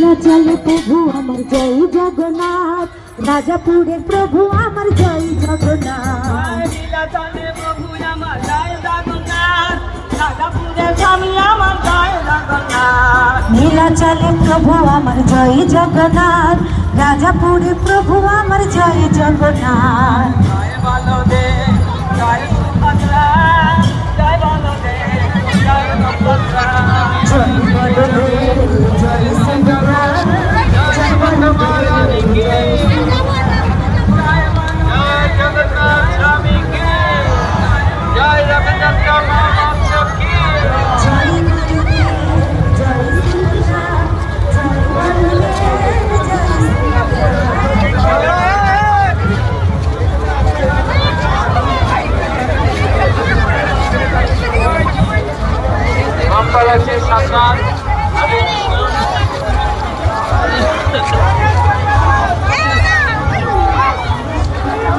নীলাচলে প্রভু আমার জয় জগন্নাথ, রাজাপুরের প্রভু আমার জয় জগন্নাথ। নীলাচলে প্রভু আমার জয় জগন্নাথ, রাজাপুরের স্বামী আমার জয় জগন্নাথ। নীলাচলে প্রভু আমার জয় জগন্নাথ, রাজাপুরের প্রভু আমার জয় জগন্নাথ। জয় বলদেব জয় সুভদ্রা, জয় বলদেব জয় সুভদ্রা, জয় বলদেব জয় সুভদ্রা, জয় বলদেব জয় সুভদ্রা। জয় জগন্নাথ স্বামী কি, জয় রবীন্দ্রনাথ মহারাজ কি। জয় বলদেব জয় সুভদ্রা, জয় বলদেব জয় সুভদ্রা। আমপালাকে সাকার